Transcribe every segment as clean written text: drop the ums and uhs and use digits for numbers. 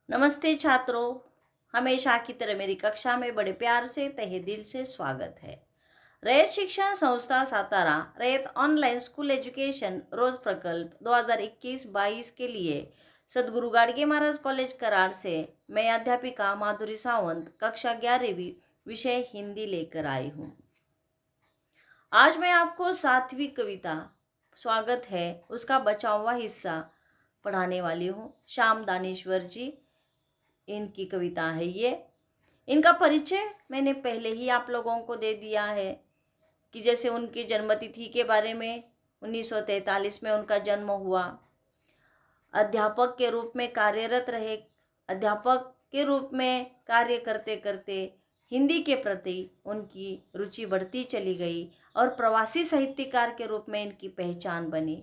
नमस्ते छात्रों, हमेशा की तरह मेरी कक्षा में बड़े प्यार से तहे दिल से स्वागत है। रयत शिक्षण संस्था Satara Rayat online school education रोज प्रकल्प 2021-22 के लिए सद्गुरु गाडगे महाराज कॉलेज कराड़ से मैं अध्यापिका माधुरी सावंत कक्षा 11वीं विषय हिंदी लेकर आई हूँ। आज मैं आपको 7वीं कविता स्वागत है उसका बचा हुआ हिस्सा पढ़ाने वाली हूँ। श्याम दानेश्वर जी इनकी कविता है ये। इनका परिचय मैंने पहले ही आप लोगों को दे दिया है कि जैसे उनकी जन्मतिथि के बारे में 1943 में उनका जन्म हुआ। अध्यापक के रूप में कार्यरत रहे। अध्यापक के रूप में कार्य करते करते हिंदी के प्रति उनकी रुचि बढ़ती चली गई और प्रवासी साहित्यकार के रूप में इनकी पहचान बनी।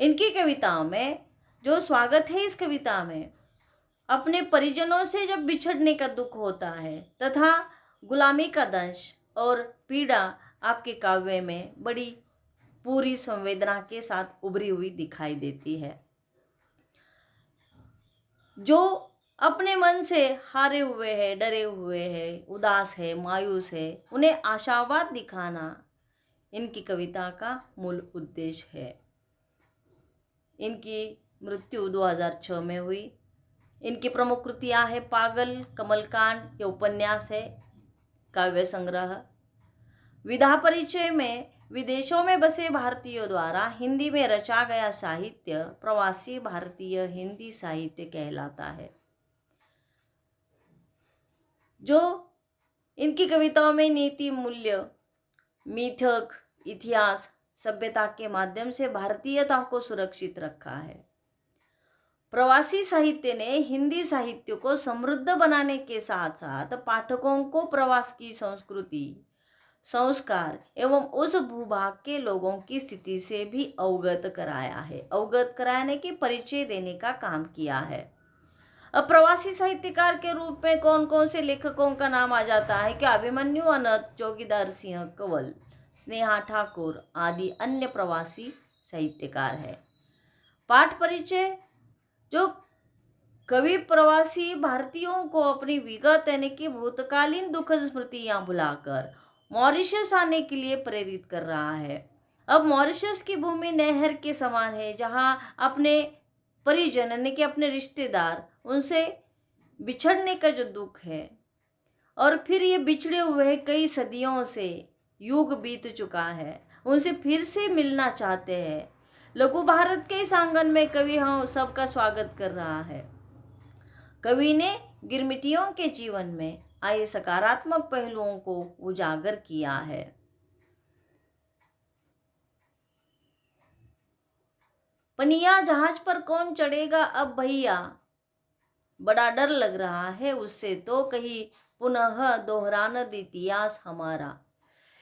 इनकी कविताओं में जो स्वागत है, इस कविता में अपने परिजनों से जब बिछड़ने का दुख होता है तथा गुलामी का दंश और पीड़ा आपके काव्य में बड़ी पूरी संवेदना के साथ उभरी हुई दिखाई देती है। जो अपने मन से हारे हुए हैं, डरे हुए हैं, उदास है, मायूस है, उन्हें आशावाद दिखाना इनकी कविता का मूल उद्देश्य है। इनकी मृत्यु 2006 में हुई। इनकी प्रमुख कृतियाँ है पागल, कमलकांड, ये उपन्यास है, काव्य संग्रह। विधा परिचय में विदेशों में बसे भारतीयों द्वारा हिंदी में रचा गया साहित्य प्रवासी भारतीय हिंदी साहित्य कहलाता है। जो इनकी कविताओं में नीति, मूल्य, मिथक, इतिहास, सभ्यता के माध्यम से भारतीयता को सुरक्षित रखा है। प्रवासी साहित्य ने हिंदी साहित्य को समृद्ध बनाने के साथ साथ पाठकों को प्रवास की संस्कृति, संस्कार एवं उस भूभाग के लोगों की स्थिति से भी अवगत कराया है। अवगत कराने के परिचय देने का काम किया है। अब प्रवासी साहित्यकार के रूप में कौन कौन से लेखकों का नाम आ जाता है कि अभिमन्यु अनंत, जोगीदार सिंह कंवल, स्नेहा ठाकुर आदि अन्य प्रवासी साहित्यकार है। पाठ परिचय, जो कवि प्रवासी भारतीयों को अपनी विगत यानी कि भूतकालीन दुखद स्मृतियां भुलाकर मॉरिशस आने के लिए प्रेरित कर रहा है। अब मॉरिशस की भूमि नहर के समान है, जहां अपने परिजन यानी कि अपने रिश्तेदार, उनसे बिछड़ने का जो दुख है और फिर ये बिछड़े हुए कई सदियों से युग बीत चुका है, उनसे फिर से मिलना चाहते हैं। लघु भारत के इस आंगन में कवि हम सबका स्वागत कर रहा है। कवि ने गिरमिटियों के जीवन में आए सकारात्मक पहलुओं को उजागर किया है। पनिया जहाज पर कौन चढ़ेगा अब भैया, बड़ा डर लग रहा है उससे तो कहीं पुनः दोहराना इतिहास हमारा।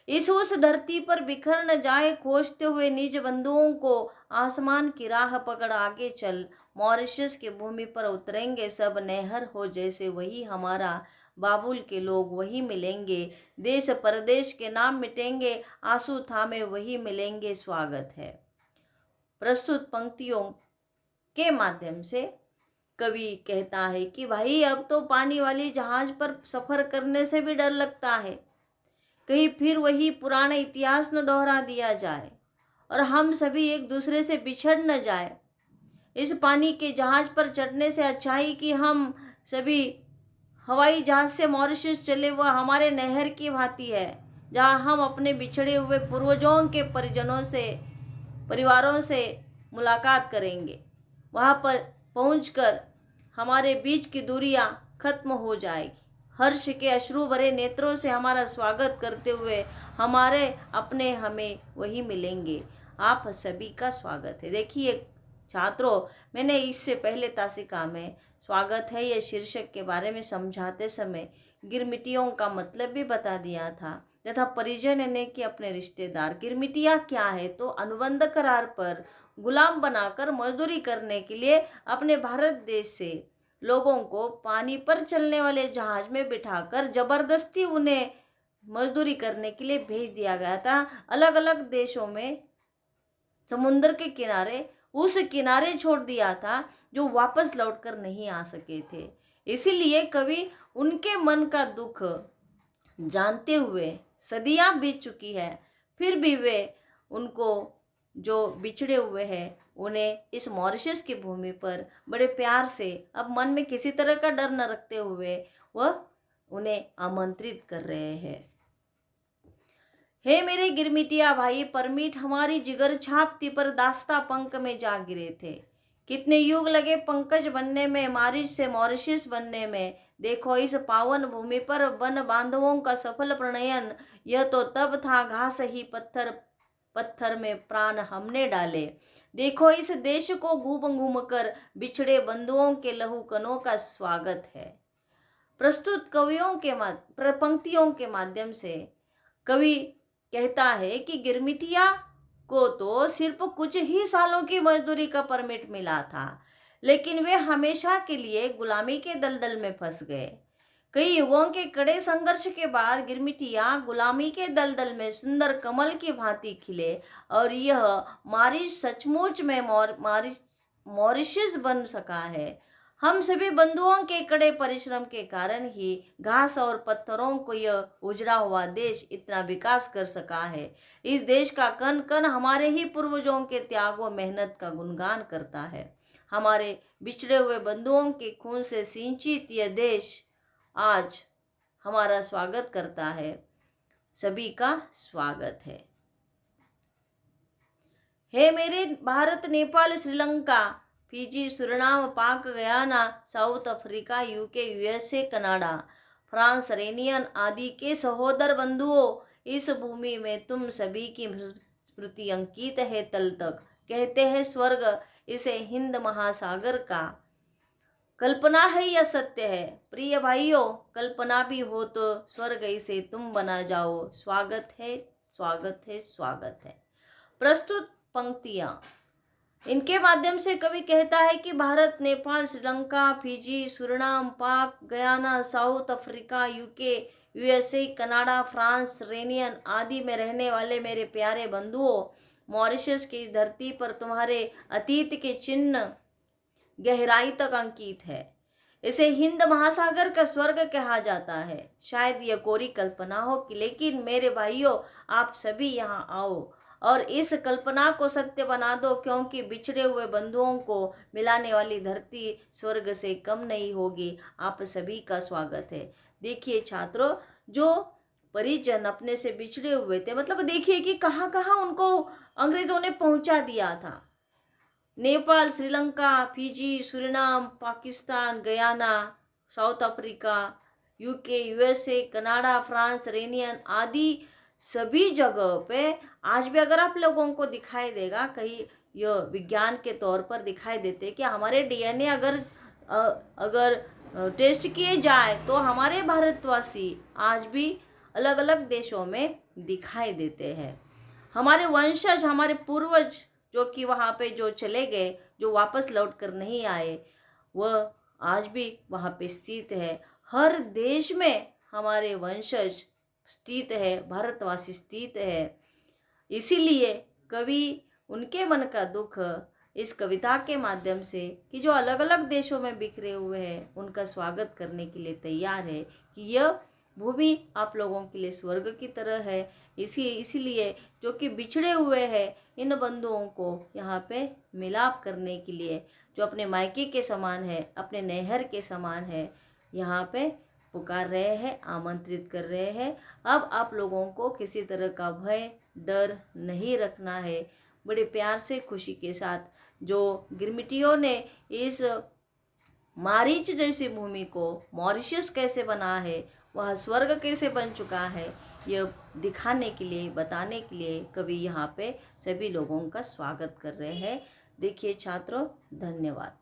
इस उस धरती पर बिखर न जाए खोजते हुए निज बंधुओं को, आसमान की राह पकड़ आगे चल, मॉरिशस की भूमि पर उतरेंगे सब, नहर हो जैसे वही हमारा, बाबुल के लोग वही मिलेंगे, देश परदेश के नाम मिटेंगे, आंसू थामे वही मिलेंगे, स्वागत है। प्रस्तुत पंक्तियों के माध्यम से कवि कहता है कि भाई अब तो पानी वाली जहाज पर सफर करने से भी डर लगता है, कहीं फिर वही पुराना इतिहास न दोहरा दिया जाए और हम सभी एक दूसरे से बिछड़ न जाए। इस पानी के जहाज पर चढ़ने से अच्छा ही कि हम सभी हवाई जहाज से मॉरिशस चले, वह हमारे नहर की भांति है, जहां हम अपने बिछड़े हुए पूर्वजों के परिवारों से मुलाकात करेंगे। वहां पर पहुंचकर हमारे बीच की दूरियां खत्म हो जाएगी। हर्ष के अश्रु भरे नेत्रों से हमारा स्वागत करते हुए हमारे अपने हमें वही मिलेंगे। आप सभी का स्वागत है। देखिए छात्रों, मैंने इससे पहले तासिका में स्वागत है यह शीर्षक के बारे में समझाते समय गिरमिटियों का मतलब भी बता दिया था तथा परिजन यानी कि अपने रिश्तेदार। गिरमिटिया क्या है तो अनुबंध करार पर गुलाम बनाकर मजदूरी करने के लिए अपने भारत देश से लोगों को पानी पर चलने वाले जहाज में बिठाकर जबरदस्ती उन्हें मजदूरी करने के लिए भेज दिया गया था। अलग अलग देशों में समुद्र के किनारे उस किनारे छोड़ दिया था जो वापस लौटकर नहीं आ सके थे। इसीलिए कवि उनके मन का दुख जानते हुए, सदियां बीत चुकी है, फिर भी वे उनको जो बिछड़े हुए हैं उन्हें इस मॉरिशस की भूमि पर बड़े प्यार से, अब मन में किसी तरह का डर न रखते हुए, वह उन्हें आमंत्रित कर रहे हैं। हे मेरे गिरमिटिया भाई, परमीठ हमारी जिगर छापती पर दास्ता पंख में जा गिरे थे। कितने युग लगे पंकज बनने में, मारिच से मॉरिशस बनने में। देखो इस पावन भूमि पर वन बांधवों का सफल प्रणयन, यह तो तब था घास ही पत्थर पत्थर में प्राण हमने डाले। देखो इस देश को घूम घूम कर बिछड़े बंधुओं के लहू कणों का स्वागत है। प्रस्तुत कवियों के पंक्तियों के माध्यम से कवि कहता है कि गिरमिटिया को तो सिर्फ कुछ ही सालों की मजदूरी का परमिट मिला था, लेकिन वे हमेशा के लिए गुलामी के दलदल में फंस गए। कई युगों के कड़े संघर्ष के बाद गिरमिटिया गुलामी के दलदल में सुंदर कमल की भांति खिले और यह मॉरिशस सचमुच में मॉरिशस बन सका है। हम सभी बंधुओं के कड़े परिश्रम के कारण ही घास और पत्थरों को यह उजड़ा हुआ देश इतना विकास कर सका है। इस देश का कण कण हमारे ही पूर्वजों के त्याग व मेहनत का गुणगान करता है। हमारे बिछड़े हुए बंधुओं के खून से सिंचित यह देश आज हमारा स्वागत करता है। सभी का स्वागत है। हे मेरे भारत, नेपाल, श्रीलंका, फिजी, सुरनाम, पाक, Guyana, south Africa, UK, USA, Canada, France, Réunion आदि के सहोदर बंधुओं, इस भूमि में तुम सभी की स्मृति अंकित है तल तक। कहते हैं स्वर्ग इसे हिंद महासागर का, कल्पना है या सत्य है। प्रिय भाइयों, कल्पना भी हो तो स्वर्ग इसे तुम बना जाओ। स्वागत है, स्वागत है, स्वागत है। प्रस्तुत पंक्तियां, इनके माध्यम से कवि कहता है कि भारत, नेपाल, श्रीलंका, फिजी, सुरनाम, पाक, Guyana, south Africa, UK, USA, Canada, France, Réunion आदि में रहने वाले मेरे प्यारे बंधुओं, मॉरिशस की इस धरती पर तुम्हारे अतीत के चिन्ह गहराई तक अंकित है। इसे हिंद महासागर का स्वर्ग कहा जाता है। शायद यह कोरी कल्पना हो कि, लेकिन मेरे भाइयों, आप सभी यहाँ आओ और इस कल्पना को सत्य बना दो, क्योंकि बिछड़े हुए बंधुओं को मिलाने वाली धरती स्वर्ग से कम नहीं होगी। आप सभी का स्वागत है। देखिए छात्रों, जो परिजन अपने से बिछड़े हुए थे, मतलब देखिए कि कहाँ कहाँ उनको अंग्रेजों ने पहुंचा दिया था। Nepal, Sri Lanka, Fiji, Suriname, Pakistan, Guyana, south Africa, UK, USA, Canada, France, Réunion आदि सभी जगह पे आज भी अगर आप लोगों को दिखाई देगा, कहीं यह विज्ञान के तौर पर दिखाई देते कि हमारे डीएनए अगर टेस्ट किए जाए तो हमारे भारतवासी आज भी अलग अलग देशों में दिखाई देते हैं। हमारे वंशज, हमारे पूर्वज जो कि वहाँ पे जो चले गए, जो वापस लौट कर नहीं आए, वह आज भी वहाँ पे स्थित है। हर देश में हमारे वंशज स्थित है, भारतवासी स्थित है। इसीलिए कवि उनके मन का दुख इस कविता के माध्यम से, कि जो अलग अलग देशों में बिखरे हुए हैं, उनका स्वागत करने के लिए तैयार है कि यह भूमि आप लोगों के लिए स्वर्ग की तरह है। इसीलिए जो कि बिछड़े हुए हैं, इन बंधुओं को यहाँ पे मिलाप करने के लिए, जो अपने मायके के समान है, अपने नैहर के समान है, यहाँ पे पुकार रहे हैं, आमंत्रित कर रहे हैं। अब आप लोगों को किसी तरह का भय, डर नहीं रखना है। बड़े प्यार से, खुशी के साथ जो गिरमिटियों ने इस मारीच जैसी भूमि को मॉरिशस कैसे बना है, वह स्वर्ग कैसे बन चुका है, यह दिखाने के लिए, बताने के लिए कवि यहाँ पे सभी लोगों का स्वागत कर रहे हैं। देखिए छात्रों, धन्यवाद।